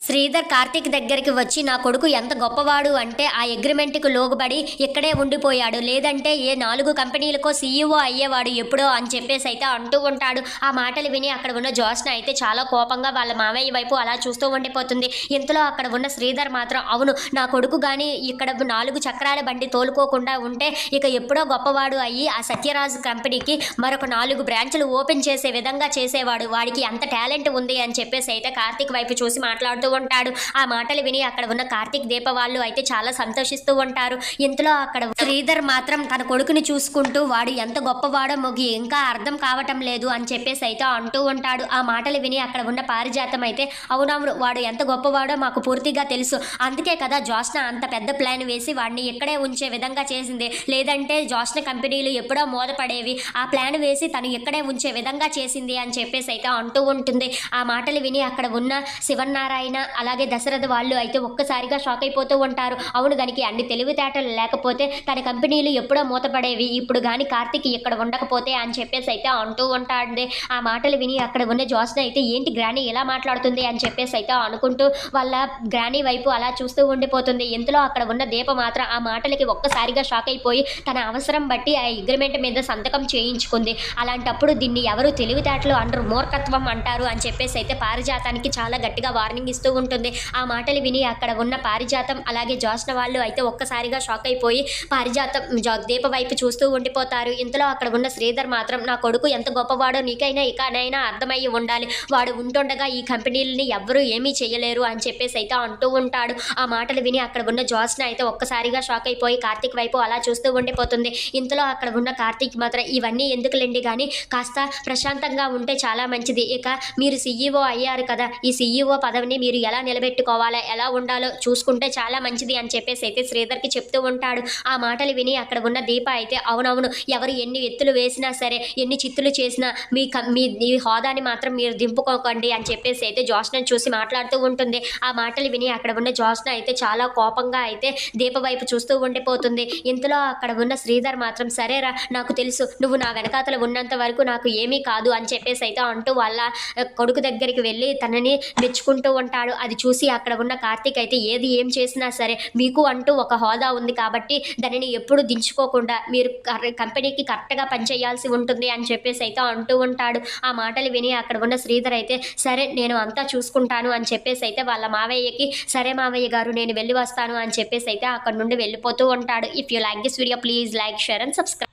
శ్రీధర్ కార్తీక్ దగ్గరికి వచ్చి నా కొడుకు ఎంత గొప్పవాడు అంటే ఆ అగ్రిమెంట్కి లోగుబడి ఇక్కడే ఉండిపోయాడు, లేదంటే ఏ 4 కంపెనీలకో సీఈఓ అయ్యేవాడు ఎప్పుడో అని చెప్పేసి అయితే అంటూ ఉంటాడు. ఆ మాటలు విని అక్కడ ఉన్న జోష్న అయితే చాలా కోపంగా వాళ్ళ మామయ్య వైపు అలా చూస్తూ ఉండిపోతుంది. ఇంతలో అక్కడ ఉన్న శ్రీధర్ మాత్రం అవును నా కొడుకు కానీ ఇక్కడ 4 చక్రాల బండి తోలుకోకుండా ఉంటే ఇక ఎప్పుడో గొప్పవాడు అయ్యి ఆ సత్యరాజు కంపెనీకి మరొక 4 బ్రాంచులు ఓపెన్ చేసే విధంగా చేసేవాడు, వాడికి ఎంత టాలెంట్ ఉంది అని చెప్పేసి అయితే కార్తీక్ వైపు చూసి మాట్లాడుతూ ఉంటాడు. ఆ మాటలు విని అక్కడ ఉన్న కార్తీక్ దీప వాళ్ళు అయితే చాలా సంతోషిస్తూ ఉంటారు. ఇంతలో అక్కడ శ్రీధర్ మాత్రం తన కొడుకుని చూసుకుంటూ వాడు ఎంత గొప్పవాడో మొగి ఇంకా అర్థం కావటం లేదు అని చెప్పేసి అయితే అంటూ ఉంటాడు. ఆ మాటలు విని అక్కడ ఉన్న పారిజాతం అయితే అవునవును వాడు ఎంత గొప్పవాడో మాకు పూర్తిగా తెలుసు, అందుకే కదా జోష్న అంత పెద్ద ప్లాన్ వేసి వాడిని ఇక్కడే ఉంచే విధంగా చేసింది, లేదంటే జోష్న కంపెనీలు ఎప్పుడో మోదపడేవి, ఆ ప్లాన్ వేసి తను ఇక్కడే ఉంచే విధంగా చేసింది అని చెప్పేసి అయితే అంటూ ఉంటుంది. ఆ మాటలు విని అక్కడ ఉన్న శివనారాయణ అలాగే దశరథ వాళ్ళు అయితే ఒక్కసారిగా షాక్ అయిపోతూ ఉంటారు. అవును దానికి అన్ని తెలివితేటలు లేకపోతే తన కంపెనీలు ఎప్పుడో మూతపడేవి, ఇప్పుడు కానీ కార్తీక్ ఇక్కడ ఉండకపోతే అని చెప్పేసి అయితే అంటూ ఉంటాడు. ఆ మాటలు విని అక్కడ ఉన్న జోష్న అయితే ఏంటి గ్రానీ ఎలా మాట్లాడుతుంది అని చెప్పేసి అయితే అనుకుంటూ వాళ్ళ గ్రానీ వైపు అలా చూస్తూ ఉండిపోతుంది. ఇంతలో అక్కడ ఉన్న దీప మాత్రం ఆ మాటలకి ఒక్కసారిగా షాక్ అయిపోయి తన అవసరం బట్టి ఆ అగ్రిమెంట్ మీద సంతకం చేయించుకుంది. అలాంటప్పుడు దీన్ని ఎవరు తెలివితేటలు అంటారు, మూర్ఖత్వం అంటారు అని చెప్పేసి అయితే పారిజాతానికి చాలా గట్టిగా వార్నింగ్ ఇస్తూ ఉంటుంది. ఆ మాటలు విని అక్కడ ఉన్న పారిజాతం అలాగే జోష్న వాళ్ళు అయితే ఒక్కసారిగా షాక్ అయిపోయి పారిజాతం దీప వైపు చూస్తూ ఉండిపోతారు. ఇంతలో అక్కడ ఉన్న శ్రీధర్ మాత్రం నా కొడుకు ఎంత గొప్పవాడో నీకైనా ఇకనైనా అర్థమయ్యి ఉండాలి, వాడు ఉంటుండగా ఈ కంపెనీలని ఎవ్వరూ ఏమీ చేయలేరు అని చెప్పేసి అయితే అంటూ ఉంటాడు. ఆ మాటలు విని అక్కడ ఉన్న జోష్న అయితే ఒక్కసారిగా షాక్ అయిపోయి కార్తీక్ వైపు అలా చూస్తూ ఉండిపోతుంది. ఇంతలో అక్కడ ఉన్న కార్తీక్ మాత్రం ఇవన్నీ ఎందుకులేండి కానీ కాస్త ప్రశాంతంగా ఉంటే చాలా మంచిది, ఇక మీరు సీఈఓ అయ్యారు కదా, ఈ సీఈఓ పదవిని మీరు ఎలా నిలబెట్టుకోవాలా ఎలా ఉండాలో చూసుకుంటే చాలా మంచిది అని చెప్పేసి అయితే శ్రీధర్కి చెప్తూ ఉంటాడు. ఆ మాటలు విని అక్కడ ఉన్న దీప అయితే అవునవును ఎవరు ఎన్ని ఎత్తులు వేసినా సరే ఎన్ని చిత్తులు చేసినా మీ హోదాని మాత్రం మీరు దింపుకోకండి అని చెప్పేసి అయితే జోష్నను చూసి మాట్లాడుతూ ఉంటుంది. ఆ మాటలు విని అక్కడ ఉన్న జోష్న అయితే చాలా కోపంగా అయితే దీప వైపు చూస్తూ ఉండిపోతుంది. ఇంతలో అక్కడ ఉన్న శ్రీధర్ మాత్రం సరేరా నాకు తెలుసు నువ్వు నా వెనకాతలు ఉన్నంత వరకు నాకు ఏమీ కాదు అని చెప్పేసి అయితే అంటూ వాళ్ళ కొడుకు దగ్గరికి వెళ్ళి తనని మెచ్చుకుంటూ ఉంటాడు. అది చూసి అక్కడ ఉన్న కార్తీక్ అయితే ఏది ఏం చేసినా సరే మీకు అంటూ ఒక హోదా ఉంది కాబట్టి దానిని ఎప్పుడు దించుకోకుండా మీరు కంపెనీకి కరెక్ట్గా పనిచేయాల్సి ఉంటుంది అని చెప్పేసి అయితే అంటూ ఉంటాడు. ఆ మాటలు విని అక్కడ ఉన్న శ్రీధర్ అయితే సరే నేను అంతా చూసుకుంటాను అని చెప్పేసి అయితే వాళ్ళ మావయ్యకి సరే మావయ్య గారు నేను వెళ్ళి వస్తాను అని చెప్పేసి అయితే అక్కడ నుండి వెళ్ళిపోతూ ఉంటాడు. If you like this video please like share and subscribe.